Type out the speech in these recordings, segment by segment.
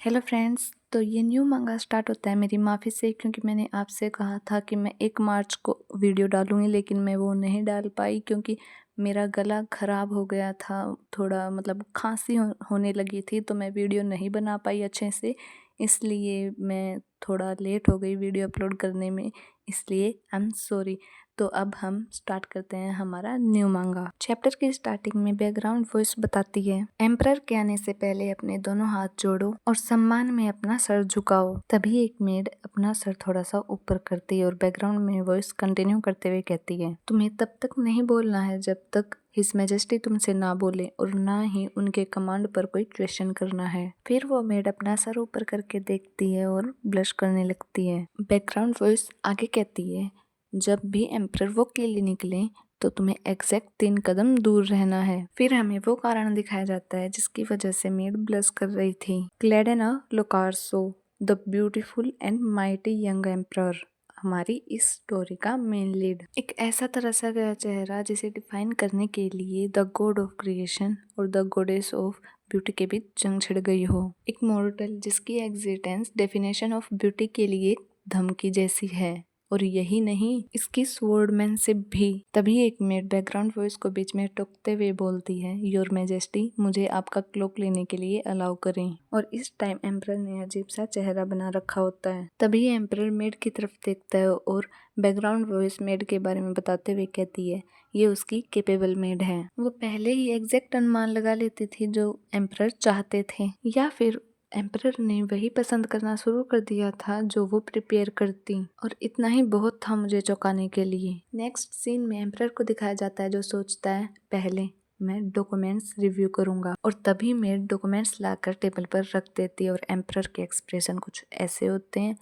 Hello friends, तो ये new मंगा स्टार्ट होता है मेरी माफ़ी से, क्योंकि मैंने आपसे कहा था कि मैं 1 मार्च को वीडियो डालूँगी, लेकिन मैं वो नहीं डाल पाई क्योंकि मेरा गला ख़राब हो गया था। थोड़ा मतलब खांसी होने लगी थी, तो मैं वीडियो नहीं बना पाई अच्छे से, इसलिए मैं थोड़ा लेट हो गई वीडियो अपलोड करने में, इसलिए आई एम सॉरी। तो अब हम स्टार्ट करते हैं हमारा न्यू मांगा। चैप्टर की स्टार्टिंग में बैकग्राउंड वॉइस बताती है, एम्परर के आने से पहले अपने दोनों हाथ जोड़ो और सम्मान में अपना सर झुकाओ। तभी एक मेड अपना सर थोड़ा सा ऊपर करती है और बैकग्राउंड में वॉइस कंटिन्यू करते हुए कहती है, तुम्हें तब तक नहीं बोलना है जब तक हिज मैजेस्टी तुमसे ना बोले और ना ही उनके कमांड पर कोई क्वेश्चन करना है। फिर वो मेड अपना सर ऊपर करके देखती है और ब्लश करने लगती है। बैकग्राउंड वॉइस आगे कहती है, जब भी एम्परर वो के लिए निकले तो तुम्हें एग्जैक्ट 3 कदम दूर रहना है। फिर हमें वो कारण दिखाया जाता है जिसकी वजह से मेड ब्लश कर रही थी। Cledena Locarso, the beautiful and mighty young emperor, हमारी इस स्टोरी का मेन लीड। एक ऐसा तरसा गया चेहरा जिसे डिफाइन करने के लिए द गॉड ऑफ क्रिएशन और द गॉडेस ऑफ ब्यूटी के बीच जंग छिड़ गई हो। एक मॉर्टल जिसकी एग्जिस्टेंस डेफिनेशन ऑफ ब्यूटी के लिए धमकी जैसी है, और यही नहीं, इसकी स्वॉर्डमैनशिप भी। तभी एक मेड बैकग्राउंड वॉइस को बीच में टोकते हुए बोलती है, योर मैजेस्टी, मुझे आपका क्लोक लेने के लिए अलाउ करें। और इस टाइम एम्परर ने अजीब सा चेहरा बना रखा होता है। तभी एम्परर मेड की तरफ देखता है और बैकग्राउंड वॉइस मेड के बारे में बताते हुए कहती है, ये उसकी कैपेबल मेड है। वो पहले ही एग्जैक्ट अनुमान लगा लेती थी जो एम्परर चाहते थे, या फिर एम्परर ने वही पसंद करना शुरू कर दिया था जो वो प्रिपेयर करती, और इतना ही बहुत था मुझे चौंकाने के लिए। नेक्स्ट सीन में एम्परर को दिखाया जाता है जो सोचता है, पहले मैं डॉक्यूमेंट्स रिव्यू करूंगा, और तभी मेड डॉक्यूमेंट्स लाकर टेबल पर रख देती है और एम्परर के एक्सप्रेशन कुछ ऐसे होते हैं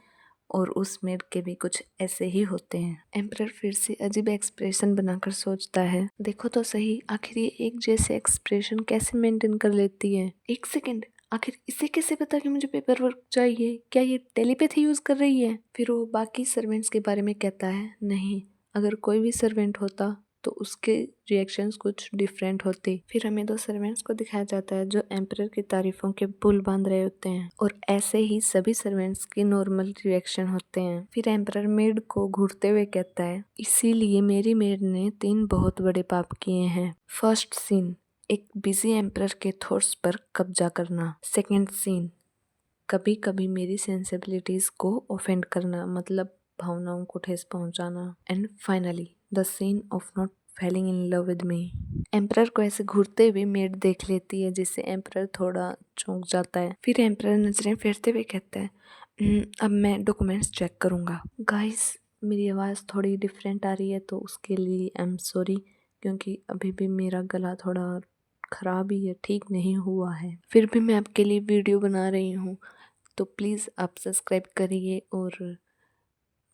और उस मेड के भी कुछ ऐसे ही होते हैं। एम्परर फिर से अजीब एक्सप्रेशन बनाकर सोचता है, देखो तो सही, आखिर ये एक जैसे एक्सप्रेशन कैसे मेंटेन कर लेती है। एक सेकेंड, आखिर इसे कैसे पता कि मुझे पेपर वर्क चाहिए? क्या ये टेलीपैथी यूज कर रही है? फिर वो बाकी सर्वेंट्स के बारे में कहता है, नहीं, अगर कोई भी सर्वेंट होता तो उसके रिएक्शंस कुछ डिफरेंट होते। फिर हमें 2 सर्वेंट्स को दिखाया जाता है जो एम्परर की तारीफों के पुल बांध रहे होते हैं, और ऐसे ही सभी सर्वेंट्स की नॉर्मल रिएक्शन होते हैं। फिर एम्परर मेड को घूरते हुए कहता है, इसीलिए मेरी मेड ने 3 बहुत बड़े पाप किए हैं। फर्स्ट सीन, एक बिजी एम्परर के थॉट्स पर कब्जा करना। सेकेंड सीन, कभी कभी मेरी सेंसिबिलिटीज को ऑफेंड करना, मतलब भावनाओं को ठेस पहुंचाना। And finally the scene of not falling in love with me. Emperor को ऐसे घूरते हुए मेड देख लेती है जिससे एम्परर थोड़ा चौंक जाता है। फिर एम्परर नजरें फेरते हुए कहता है, अब मैं डॉक्यूमेंट्स चेक करूंगा। गाइस, मेरी आवाज़ थोड़ी डिफरेंट आ रही है तो उसके लिए आई एम सॉरी, क्योंकि अभी भी मेरा गला थोड़ा खराब ही है, ठीक नहीं हुआ है। फिर भी मैं आपके लिए वीडियो बना रही हूँ, तो प्लीज़ आप सब्सक्राइब करिए। और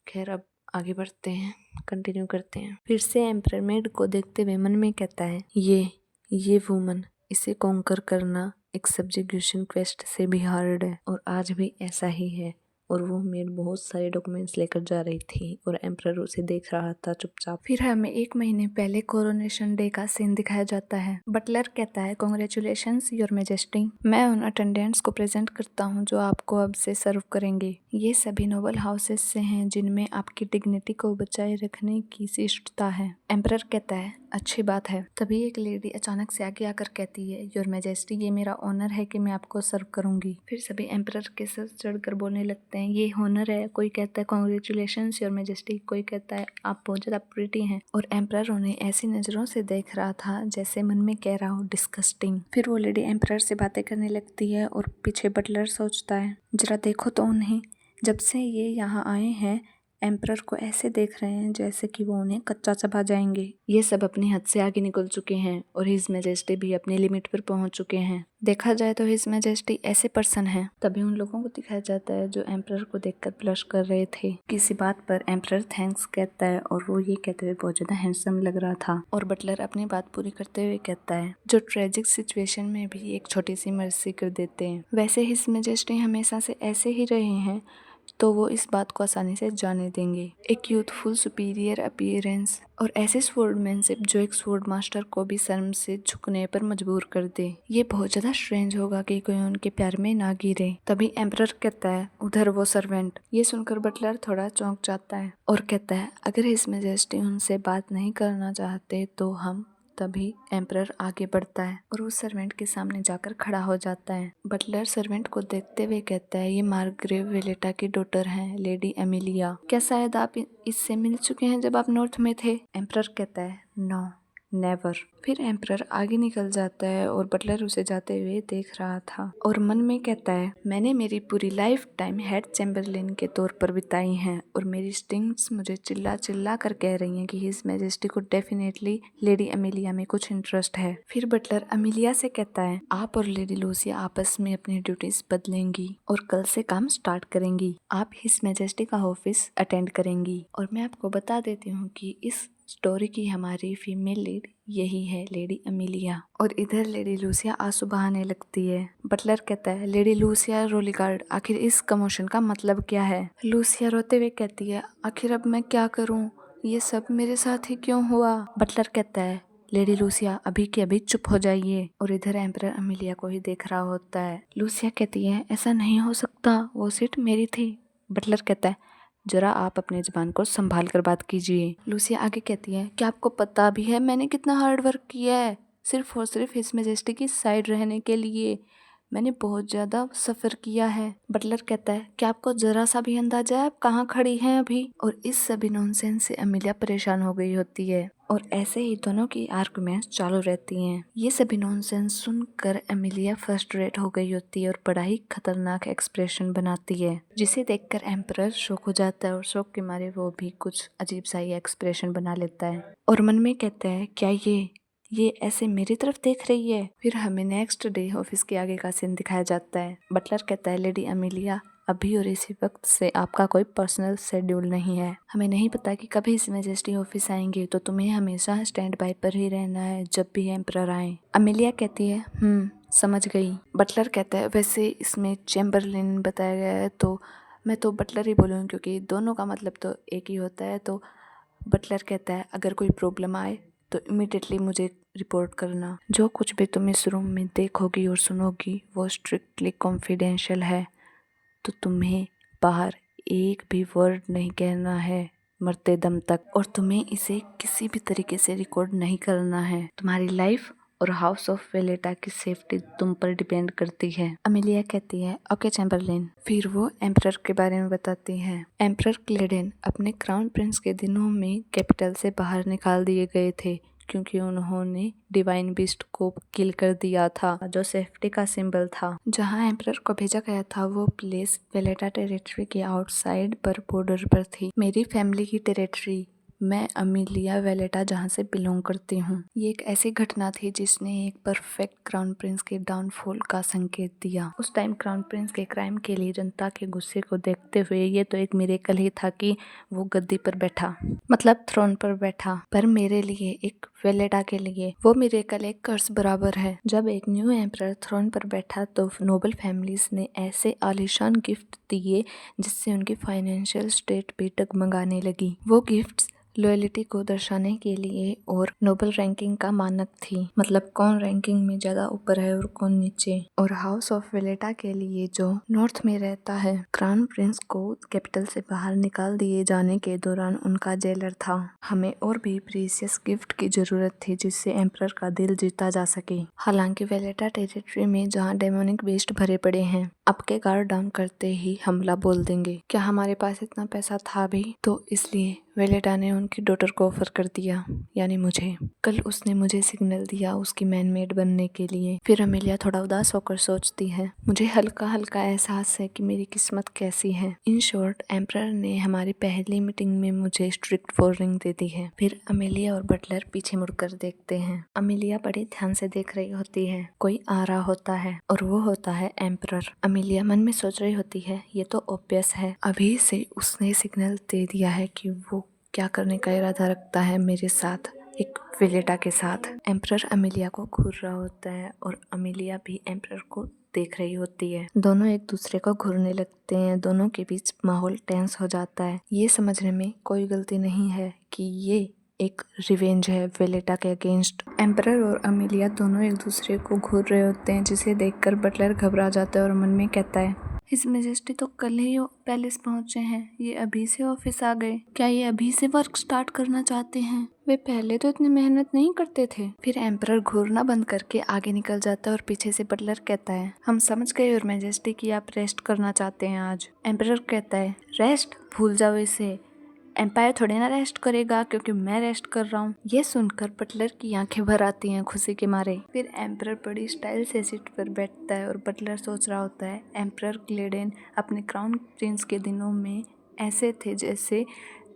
खैर, अब आगे बढ़ते हैं, कंटिन्यू करते हैं। फिर से एम्परर मेड को देखते हुए मन में कहता है, ये वुमन, इसे कॉन्कर करना एक सब्जुगेशन क्वेस्ट से भी हार्ड है, और आज भी ऐसा ही है। और वो मेड बहुत सारे डॉक्यूमेंट्स लेकर जा रही थी और एम्परर उसे देख रहा था चुपचाप। फिर हमें 1 महीने पहले कोरोनेशन डे का सीन दिखाया जाता है। बटलर कहता है, कॉन्ग्रेचुलेशंस योर मैजेस्टी, मैं उन अटेंडेंट्स को प्रेजेंट करता हूँ जो आपको अब से सर्व करेंगे। ये सभी नोबल हाउसेस से हैं जिनमें आपकी डिग्निटी को बचाए रखने की शिष्टता है। एम्परर कहता है, अच्छी बात है। तभी एक लेडी अचानक से आगे आकर कहती है, योर मैजेस्टी, ये मेरा ऑनर है कि मैं आपको सर्व करूंगी। फिर सभी एम्परर के सर चढ़कर बोलने लगते हैं, ये ऑनर है। कोई कहता है, कॉन्ग्रेचुलेशंस योर मैजेस्टी। कोई कहता है, आप बहुत ज़्यादा प्रिटी हैं। और एम्परर उन्हें ऐसी नज़रों से देख रहा था जैसे मन में कह रहा हो, डिस्गस्टिंग। फिर वो लेडी एम्परर से बातें करने लगती है और पीछे बटलर सोचता है, जरा देखो तो उन्हें, जब से ये यहाँ आए हैं एम्परर को ऐसे देख रहे हैं जैसे कि वो उन्हें कच्चा चबा जाएंगे। ये सब अपनी हद से आगे निकल चुके हैं और हिज मैजेस्टी भी अपनी लिमिट पर पहुंच चुके हैं। देखा जाए तो हिज मैजेस्टी ऐसे पर्सन है। तभी उन लोगों को दिखाया जाता है जो एम्परर को देखकर ब्लश कर रहे थे। किसी बात पर एम्परर थैंक्स कहता है और वो ये कहते हुए बहुत ज्यादा हैंडसम लग रहा था। और बटलर अपनी बात पूरी करते हुए कहता है, जो ट्रेजिक सिचुएशन में भी एक छोटी सी मर्सी कर देते हैं। वैसे हिज मैजेस्टी हमेशा से ऐसे ही रहे हैं, तो वो इस बात को आसानी से जाने देंगे। एक यूथफुल सुपीरियर अपीयरेंस और ऐसे स्वॉर्डमैनशिप जो एक स्वॉर्ड मास्टर को भी शर्म से झुकने पर मजबूर कर दे। ये बहुत ज्यादा स्ट्रेंज होगा कि कोई उनके प्यार में ना गिरे। तभी एम्परर कहता है, उधर वो सर्वेंट। ये सुनकर बटलर थोड़ा चौंक जाता है और कहता है, अगर हिज मैजेस्टी उनसे बात नहीं करना चाहते तो हम। तभी एम्परर आगे बढ़ता है और उस सर्वेंट के सामने जाकर खड़ा हो जाता है। बटलर सर्वेंट को देखते हुए कहता है, ये मार्ग्रेव वेलेटा की डॉटर हैं, लेडी एमिलिया। क्या शायद आप इससे मिल चुके हैं जब आप नॉर्थ में थे? एम्परर कहता है, नो नेवर। फिर एम्परर आगे निकल जाता है और बटलर उसे जाते हुए देख रहा था और मन में कहता है, मैंने मेरी पूरी लाइफ टाइम हेड चैम्बरलेन के तौर पर बिताई हैं और मेरी स्टिंग्स मुझे चिल्ला चिल्ला कर कह रही हैं कि हिज मैजेस्टी को डेफिनेटली लेडी एमिलिया में कुछ इंटरेस्ट है। फिर बटलर एमिलिया से कहता है, आप और लेडी लूसिया आपस में अपनी ड्यूटीज बदलेंगी और कल से काम स्टार्ट करेंगी। आप हिज मैजेस्टी का ऑफिस अटेंड करेंगी। और मैं आपको बता देती हूँ कि इस स्टोरी की हमारी फीमेल लीड यही है, लेडी एमिलिया। और इधर लेडी लूसिया आंसू बहाने लगती है। बटलर कहता है, लेडी लूसिया रोलिगार्ड, आखिर इस कमोशन का मतलब क्या है? लूसिया रोते हुए कहती है, आखिर अब मैं क्या करूं? ये सब मेरे साथ ही क्यों हुआ? बटलर कहता है, लेडी लूसिया अभी के अभी चुप हो जाइए। और इधर एम्परर एमिलिया को ही देख रहा होता है। लूसिया कहती है, ऐसा नहीं हो सकता, वो सीट मेरी थी। बटलर कहता है, जरा आप अपनी जुबान को संभाल कर बात कीजिए। लूसिया आगे कहती है, क्या आपको पता भी है मैंने कितना हार्ड वर्क किया है सिर्फ और सिर्फ हिज मैजेस्टी की साइड रहने के लिए? मैंने बहुत ज़्यादा सफ़र किया है। बटलर कहता है, क्या आपको ज़रा सा भी अंदाजा है आप कहाँ खड़ी हैं अभी? और इस सभी नॉनसेंस से अमिलिया परेशान हो गई होती है और ऐसे ही दोनों की आर्गुमेंट्स चालू रहती हैं। ये सभी नॉनसेंस सुनकर अमिलिया फ्रस्ट्रेट हो गई होती है और बड़ा ही खतरनाक एक्सप्रेशन बनाती है, जिसे देखकर एम्परर शॉक हो जाता है और शॉक के मारे वो भी कुछ अजीब सा ही एक्सप्रेशन बना लेता है और मन में कहता है, क्या ये ऐसे मेरी तरफ देख रही है? फिर हमें नेक्स्ट डे ऑफिस के आगे का सीन दिखाया जाता है। बटलर कहता है, लेडी एमिलिया, अभी और इसी वक्त से आपका कोई पर्सनल शेड्यूल नहीं है। हमें नहीं पता कि कभी हिज मैजेस्टी ऑफिस आएंगे, तो तुम्हें हमेशा स्टैंड बाय पर ही रहना है जब भी एम्परर आए। एमिलिया कहती है, समझ गई। बटलर कहता है, वैसे इसमें चैम्बरलेन बताया गया है तो मैं तो बटलर ही बोलूँगी क्योंकि दोनों का मतलब तो एक ही होता है। तो बटलर कहता है, अगर कोई प्रॉब्लम आए तो इमीडिएटली मुझे रिपोर्ट करना। जो कुछ भी तुम इस रूम में देखोगी और सुनोगी वो स्ट्रिक्टली कॉन्फिडेंशियल है, तो तुम्हें बाहर एक भी वर्ड नहीं कहना है मरते दम तक, और तुम्हें इसे किसी भी तरीके से रिकॉर्ड नहीं करना है। तुम्हारी लाइफ और हाउस ऑफ वेलेटा की सेफ्टी तुम पर डिपेंड करती है। अमिलिया कहती है, ओके चैम्बरलेन। फिर वो एम्परर के बारे में बताती है। एम्परर क्लेडेन अपने क्राउन प्रिंस के दिनों में कैपिटल से बाहर निकाल दिए गए थे क्योंकि उन्होंने डिवाइन बीस्ट को किल कर दिया था, जो सेफ्टी का सिंबल था। जहां एम्परर को भेजा गया था वो प्लेस वेलेटा टेरिटरी के आउटसाइड पर बॉर्डर पर थी, मेरी फैमिली की टेरिटरी। मैं अमिलिया वेलेटा जहाँ से बिलोंग करती हूँ। ये एक ऐसी घटना थी जिसने एक परफेक्ट क्राउन प्रिंस के डाउनफॉल का संकेत दिया। उस टाइम क्राउन प्रिंस के क्राइम के लिए जनता के गुस्से को देखते हुए ये तो एक मिरेकल ही था कि वो गद्दी पर बैठा, मतलब थ्रोन पर बैठा। पर मेरे लिए, एक वेलेटा के लिए, वो मिरेकल एक कर्स बराबर है। जब एक न्यू एम्परर थ्रोन पर बैठा तो नोबल फैमिलीज ने ऐसे आलीशान गिफ्ट दिए जिससे उनकी फाइनेंशियल स्टेट भी डगमगाने लगी। वो गिफ्ट्स लॉयल्टी को दर्शाने के लिए और नोबल रैंकिंग का मानक थी, मतलब कौन रैंकिंग में ज्यादा ऊपर है और कौन नीचे। और हाउस ऑफ वेलेटा के लिए जो नॉर्थ में रहता है, क्राउन प्रिंस को कैपिटल से बाहर निकाल दिए जाने के दौरान उनका जेलर था। हमें और भी प्रीशियस गिफ्ट की जरूरत थी जिससे एम्परर का दिल जीता जा सके। हालांकि वेलेटा टेरिटरी में जहाँ डेमोनिक बेस्ट भरे पड़े हैं, आपके गार्ड डाउन करते ही हमला बोल देंगे। क्या हमारे पास इतना पैसा था भी? तो इसलिए वेलेटा ने उनकी डॉटर को ऑफर कर दिया, यानी मुझे। कल उसने मुझे सिग्नल दिया उसकी मैनमेड बनने के लिए। फिर अमेलिया थोड़ा उदास होकर सोचती है, मुझे हल्का हल्का एहसास है कि मेरी किस्मत कैसी है। इन शॉर्ट, एम्परर ने हमारी पहली मीटिंग में मुझे स्ट्रिक्ट वार्निंग दे दी है। फिर अमेलिया और बटलर पीछे मुड़कर देखते हैं। अमेलिया बड़े ध्यान से देख रही होती है। कोई आ रहा होता है और वो होता है एम्परर। अमेलिया मन में सोच रही होती है, ये तो ऑब्वियस है, अभी से उसने सिग्नल दे दिया है कि वो क्या करने का इरादा रखता है मेरे साथ, एक वेलेटा के साथ। एम्परर अमेलिया को घूर रहा होता है और अमेलिया भी एम्परर को देख रही होती है। दोनों एक दूसरे को घूरने लगते हैं, दोनों के बीच माहौल टेंस हो जाता है। ये समझने में कोई गलती नहीं है कि ये एक रिवेंज है वेलेटा के अगेंस्ट। एम्परर और अमेलिया दोनों एक दूसरे को घूर रहे होते हैं, जिसे देखकर बटलर घबरा जाता है और मन में कहता है, हिज मेजेस्टी तो कल ही पैलेस पहुंचे हैं, ये अभी से ऑफिस आ गए। क्या ये अभी से वर्क स्टार्ट करना चाहते हैं? वे पहले तो इतनी मेहनत नहीं करते थे। फिर एम्परर घूरना बंद करके आगे निकल जाता है और पीछे से बटलर कहता है, हम समझ गए योर मेजेस्टी कि आप रेस्ट करना चाहते हैं आज। एम्परर कहता है, रेस्ट? भूल जाओ इसे, एम्पायर थोड़ी ना रेस्ट करेगा क्योंकि मैं रेस्ट कर रहा हूँ। ये सुनकर बटलर की आंखें भर आती हैं खुशी के मारे। फिर एम्परर बड़ी स्टाइल से सीट पर बैठता है और बटलर सोच रहा होता है, एम्परर ग्लेडन अपने क्राउन प्रिंस के दिनों में ऐसे थे जैसे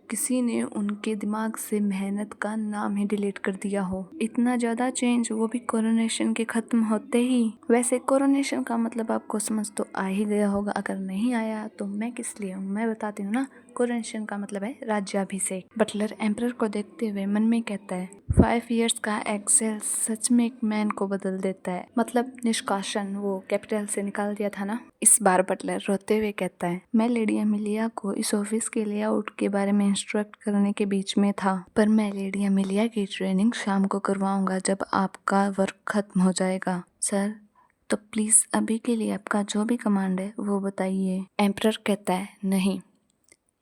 किसी ने उनके दिमाग से मेहनत का नाम ही डिलीट कर दिया हो। इतना ज़्यादा चेंज, वो भी कोरोनेशन के ख़त्म होते ही। वैसे कोरोनेशन का मतलब आपको समझ तो आ ही गया होगा, अगर नहीं आया तो मैं किस लिए हूँ, मैं बताती हूँ ना। कोरोनेशन का मतलब है राज्याभिषेक। बटलर एम्परर को देखते हुए मन में कहता है, 5 इयर्स का एक्सेल सच में एक मैन को बदल देता है। मतलब निष्कासन, वो कैपिटल से निकाल दिया था ना। इस बार बटलर रोते हुए कहता है, मैं लेडी अमेलिया को इस ऑफिस के लेआउट के बारे में इंस्ट्रक्ट करने के बीच में था, पर मैं लेडी अमेलिया की ट्रेनिंग शाम को करवाऊंगा जब आपका वर्क खत्म हो जाएगा। सर, तो प्लीज अभी के लिए आपका जो भी कमांड है वो बताइए। एम्परर कहता है, नहीं,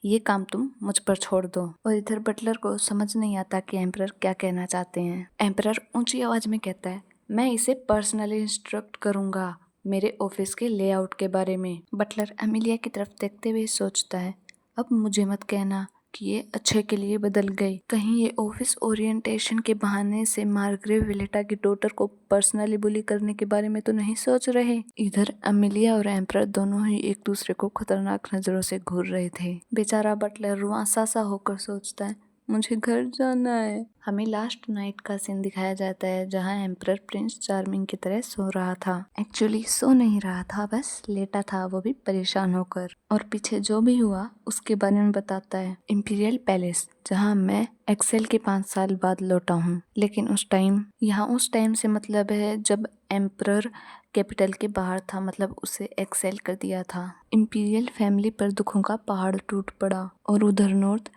ये काम तुम मुझ पर छोड़ दो। और इधर बटलर को समझ नहीं आता कि एम्परर क्या कहना चाहते हैं। एम्परर ऊंची आवाज में कहता है, मैं इसे पर्सनली इंस्ट्रक्ट करूंगा मेरे ऑफिस के लेआउट के बारे में। बटलर अमेलिया की तरफ देखते हुए सोचता है, अब मुझे मत कहना कि ये अच्छे के लिए बदल गई। कहीं ये ऑफिस ओरिएंटेशन के बहाने से मार्ग्रेव विलेटा की डॉटर को पर्सनली बुली करने के बारे में तो नहीं सोच रहे। इधर अमेलिया और एम्परर दोनों ही एक दूसरे को खतरनाक नजरों से घूर रहे थे। बेचारा बटलर रुआंसा सा होकर सोचता है, मुझे घर जाना है। हमें लास्ट नाइट का सीन दिखाया जाता है जहां एम्परर प्रिंस चार्मिंग की तरह सो रहा था। एक्चुअली सो नहीं रहा था, बस लेटा था, वो भी परेशान होकर। और पीछे जो भी हुआ उसके बारे में बताता है। इंपीरियल पैलेस, जहां मैं एक्सेल के 5 साल बाद लौटा हूँ, लेकिन उस टाइम से मतलब है जब एम्परर कैपिटल के बाहर था, मतलब उसे एक्सेल कर दिया था। इंपीरियल फैमिली पर दुखों का पहाड़ टूट पड़ा और उधर नॉर्थ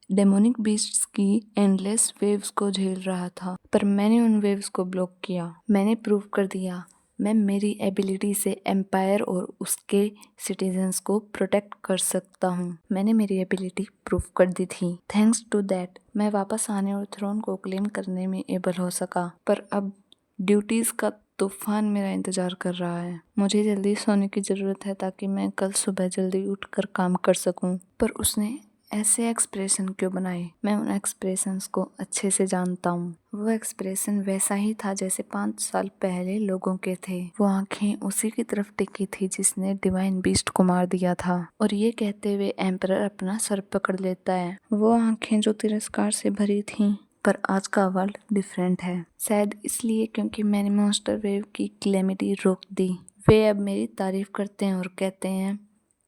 डेमोनिक बीस्ट्स की एंडलेस वेव्स को झेल रहा था, पर मैंने उन वेव्स को ब्लॉक किया। मैंने प्रूव कर दिया मैं मेरी एबिलिटी से एम्पायर और उसके सिटीजन्स को प्रोटेक्ट कर सकता हूँ। मैंने मेरी एबिलिटी प्रूव कर दी थी। थैंक्स टू दैट मैं वापस आने और थ्रोन को क्लेम करने में एबल हो सका, पर अब ड्यूटीज का तूफान मेरा इंतजार कर रहा है। मुझे जल्दी सोने की जरूरत है ताकि मैं कल सुबह जल्दी उठकर काम कर सकूं। पर उसने ऐसे एक्सप्रेशन क्यों बनाए? मैं उन एक्सप्रेशंस को अच्छे से जानता हूँ। वो एक्सप्रेशन वैसा ही था जैसे 5 साल पहले लोगों के थे। वो आंखें उसी की तरफ टिकी थी जिसने डिवाइन बीस्ट को मार दिया था। और ये कहते हुए एम्परर अपना सर पकड़ लेता है। वो आंखें जो तिरस्कार से भरी थीं, पर आज का वर्ल्ड डिफरेंट है। शायद इसलिए क्योंकि मैंने मॉन्स्टर वेव की क्लेमिटी रोक दी। वे अब मेरी तारीफ करते हैं और कहते हैं,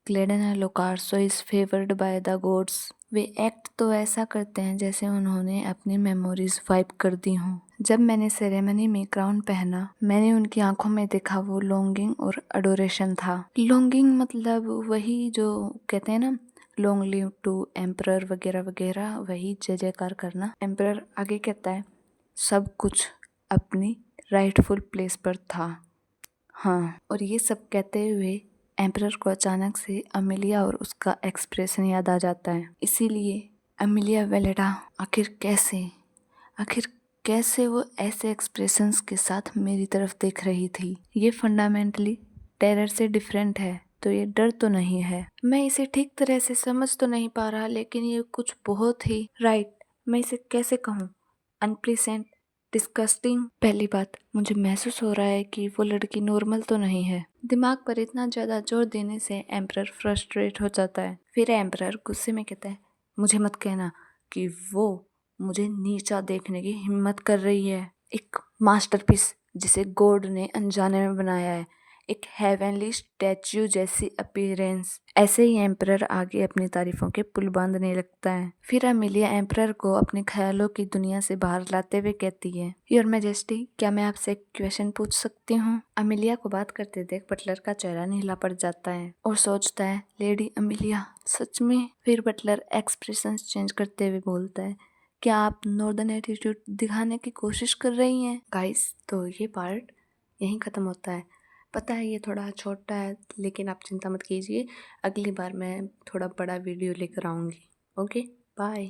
Gladen Locarso is favoured by the gods. वे एक्ट तो ऐसा करते हैं जैसे उन्होंने अपनी मेमोरीज वाइप कर दी हों। जब मैंने सेरेमनी में क्राउन पहना, मैंने उनकी आंखों में देखा वो लॉन्गिंग और अडोरेशन था। लॉन्गिंग मतलब वही जो कहते हैं ना, लॉन्ग लिव टू एम्परर वगैरह वगैरह, वही जय जयकार करना। एम्परर आगे कहता है, सब कुछ अपनी राइटफुल प्लेस पर था। हाँ, और ये सब कहते हुए एम्परर को अचानक से अमेलिया और उसका एक्सप्रेशन याद आ जाता है। इसीलिए अमेलिया वेलेटा आखिर कैसे वो ऐसे एक्सप्रेशंस के साथ मेरी तरफ देख रही थी? ये फंडामेंटली टेरर से डिफरेंट है, तो ये डर तो नहीं है। मैं इसे ठीक तरह से समझ तो नहीं पा रहा, लेकिन ये कुछ बहुत ही मैं इसे कैसे कहूँ, अनप्लीसेंट, डिस्गस्टिंग। पहली बात, मुझे महसूस हो रहा है कि वो लड़की नॉर्मल तो नहीं है। दिमाग पर इतना ज्यादा जोर देने से एम्परर फ्रस्ट्रेट हो जाता है। फिर एम्परर गुस्से में कहता है, मुझे मत कहना कि वो मुझे नीचा देखने की हिम्मत कर रही है। एक मास्टरपीस जिसे गॉड ने अनजाने में बनाया है, एक हेवनली स्टैच्यू जैसी अपीयरेंस। ऐसे ही एम्परर आगे अपनी तारीफों के पुल बांधने लगता है। फिर अमेलिया एम्परर को अपने ख्यालों की दुनिया से बाहर लाते हुए कहती है, योर मैजेस्टी, क्या मैं आपसे एक क्वेश्चन पूछ सकती हूँ? अमेलिया को बात करते देख बटलर का चेहरा नीला पड़ जाता है और सोचता है, लेडी अमेलिया, सच में? फिर बटलर एक्सप्रेशन चेंज करते हुए बोलता है, क्या आप नॉर्दर्न एटीट्यूड दिखाने की कोशिश कर रही हैं? गाइस, तो ये पार्ट यहीं ख़त्म होता है। पता है ये थोड़ा छोटा है, लेकिन आप चिंता मत कीजिए, अगली बार मैं थोड़ा बड़ा वीडियो लेकर आऊँगी। Okay, bye.